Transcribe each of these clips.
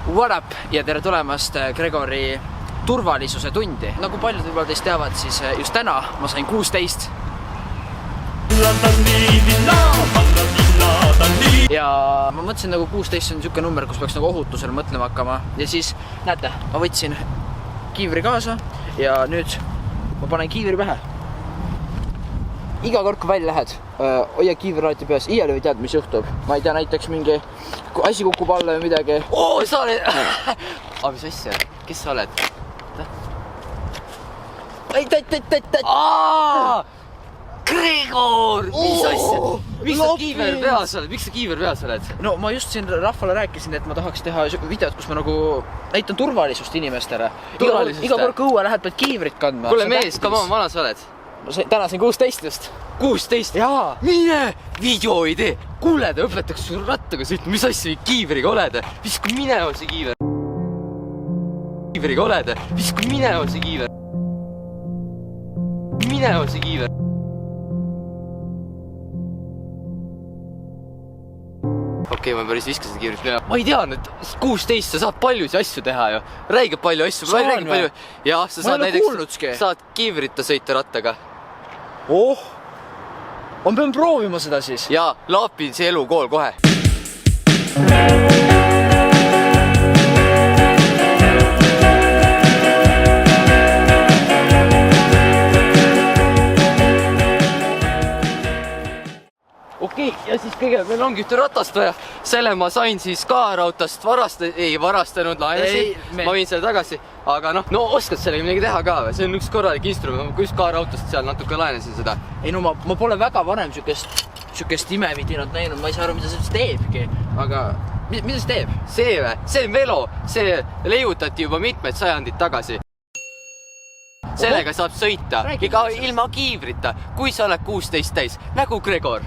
What up ja tere tulemast Gregori turvalisuse tundi. Nagu paljud võib-olla teist teavad, siis just täna ma sain 16. Ja ma mõtlesin nagu 16 on niisugune number, kus peaks nagu ohutusel mõtlema hakkama. Ja siis, näete, ma võtsin kiivri kaasa ja nüüd ma panen kiivri pähe. Iga kord, kui välja lähed, hoia kiivri alati peas, iial ei tead, mis juhtub. Ma ei tea, näiteks mingi asi kukub alla või midagi. Oo, sa oled... mis asja? Kes sa oled? Gregor! Mis asja? Miks sa kiiver peas oled? Miks sa kiiver peas oled? No ma just siin rahvale rääkisin, et ma tahaks teha videot, kus ma nagu näitan turvalisust inimestele. Iga kord kui õue lähed, pead kiivrit kandma. Kuule mees, come on, vana sa oled? Täna sain 16 just. 16? Jaa. Mine! Video ei tee! Kuule, ta õpetaks sul rattaga sõitma, mis asja kiivriga oled? Visku minema see kiiver. Kiivriga oled? Visku minema see kiiver. Minema see kiiver. Okei, ma päris viskasin kiivrit minema. Ma ei tean, et 16 sa saad paljusi asju teha ju. Räigeb palju asju. Saan või? Jah, sa saad näiteks saad kiivrita sõita rattaga. Oh! Ma pean proovima seda siis. Jaa, Laapin see elukool kohe. Okei, ja siis kõigepealt meil ongi ühte ratast vaja. Selle ma sain siis kaarautast varastanud, laenasin. Ma viin selle tagasi. Aga no oskad sellega midagi teha ka või? See on üks korralik instrument. Ma just kaarautast seal natuke laenasin seda. Ei no ma pole väga varem sükest imevidinat näinud. Ma ei saa aru, mida see teebki. Aga mida see teeb? See või? See on velo. See leiutati juba mitmed sajandid tagasi. Sellega saab sõita. Ilma kiivrita. Kui sa oled 16 täis. Nagu Gregor.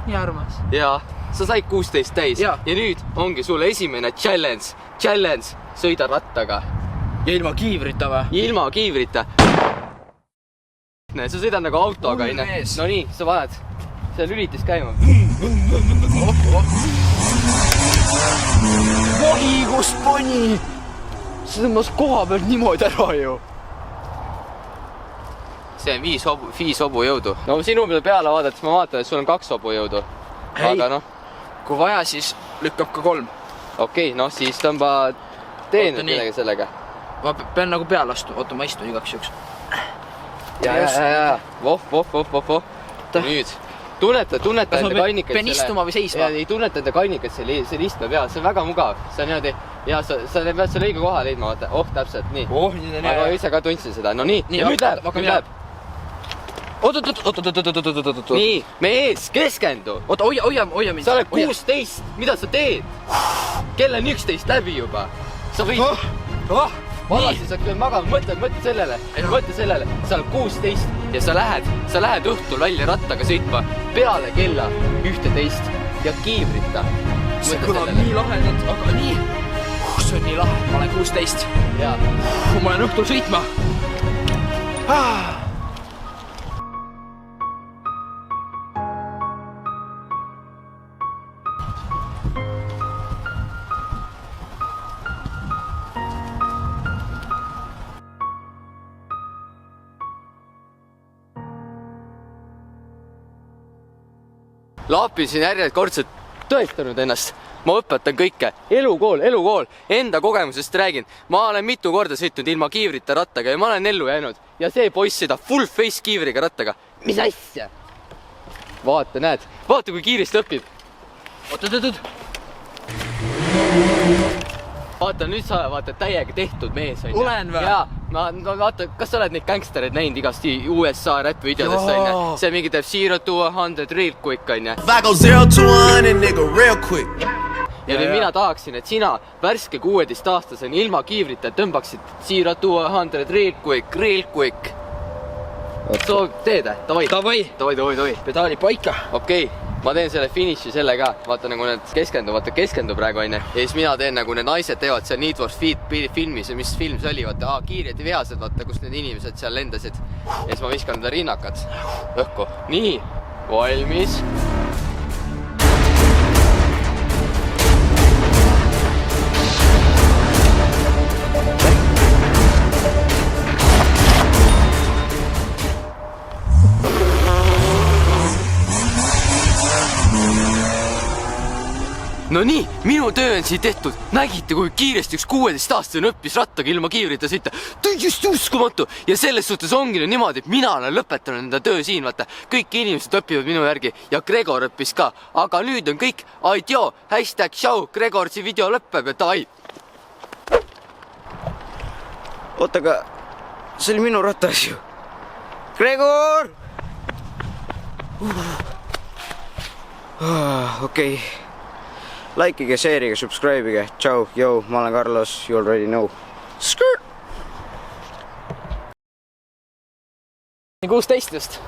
Nii armas. Jaa, sa said 16 täis. Ja nüüd ongi sulle esimene challenge. Challenge, sõida rattaga. Ja ilma kiivrita või? Ilma kiivrita. Sa sõidad nagu autoga. No nii, sa paned see lülitis käima. Vahi, kus pani! See tõmbas koha peal niimoodi ära ju. See on 5 hobujõudu. No sinu peale vaadates ma vaatan, et sul on 2 hobujõudu. Aga noh. Kui vaja, siis lükkab ka 3. Okei, noh siis tõmba teenud midagi sellega. Ma pean nagu peale astu. Oota, ma istun igaks juks. Ja. Voh. Nüüd. Tunneta enda kannikaid. Pean istuma või seisma? Ei tunneta enda kannikaid selle istme peal. See on väga mugav. See on niimoodi. Ja sa pead selle õige koha leidma. Oh, täpselt. Nii. Aga ise ka tundsin seda. No nii. Ja nüüd läheb. Oot. Nii, mees, keskendu. Oota, hoia mind. Sa oled 16. Mida sa teed? Kell on 11 läbi juba. Sa võid... Valasi, sa küll magama. Mõtle sellele. Sa oled 16 ja sa lähed õhtul välja rattaga sõitma peale kella 11 ja kiivrita. See kõlab nii lahedalt, aga nii. See on nii lahe. Ma olen 16. Ja. Ma olen õhtul sõitma. Laapin siin järjekordselt tõestanud ennast. Ma õpetan kõike. Elukool. Enda kogemusest räägin. Ma olen mitu korda sõitnud ilma kiivrita rattaga ja ma olen ellu jäänud. Ja see poiss sõidab full face kiivriga rattaga. Mis asja? Vaata, näed. Vaata, kui kiiresti õpib. Oot. Vaata, nüüd sa vaata täiega tehtud mees. Olen või? Jaa. Vaata, kas sa oled neid gangstereid näinud igasti USA rap-videodest on? See mingi teeb 0 to 100 real quick on. If I go 0 to 100 nigga real quick. Ja nüüd mina tahaksin, et sina värske 16-aastaseni ilma kiivrita tõmbaksid 0 to 100 real quick. Soo teed, davai. Pedaali paika. Okei. Ma teen selle finiši selle ka. Vaata nagu need keskendu praegu on. Ja siis mina teen nagu need naised teevad seal Need for Speed filmis ja mis film see oli. Vaata, kiired ja vihased, vaata, kus need inimesed seal lendasid. Ja siis ma viskan teda rinnakad õhku. Nii, valmis. no nii, minu töö on siin tehtud. Nägite, kui kiiresti üks 16-aastane õppis rattaga ilma kiivrita sõita. Täiesti uskumatu. Ja selles suhtes ongi niimoodi, et mina olen lõpetanud enda töö siin, vaata. Kõik inimesed õpivad minu järgi ja Gregor õppis ka. Aga nüüd on kõik. Aidio, #show, Gregorsi video lõppeb ja davai. Oota, aga see oli minu ratas ju. Gregor! Okei. Likeige, share'ige, subscribe'ige. Tšau, jõu, ma olen Carlos, you already know. Skirt! 16 just.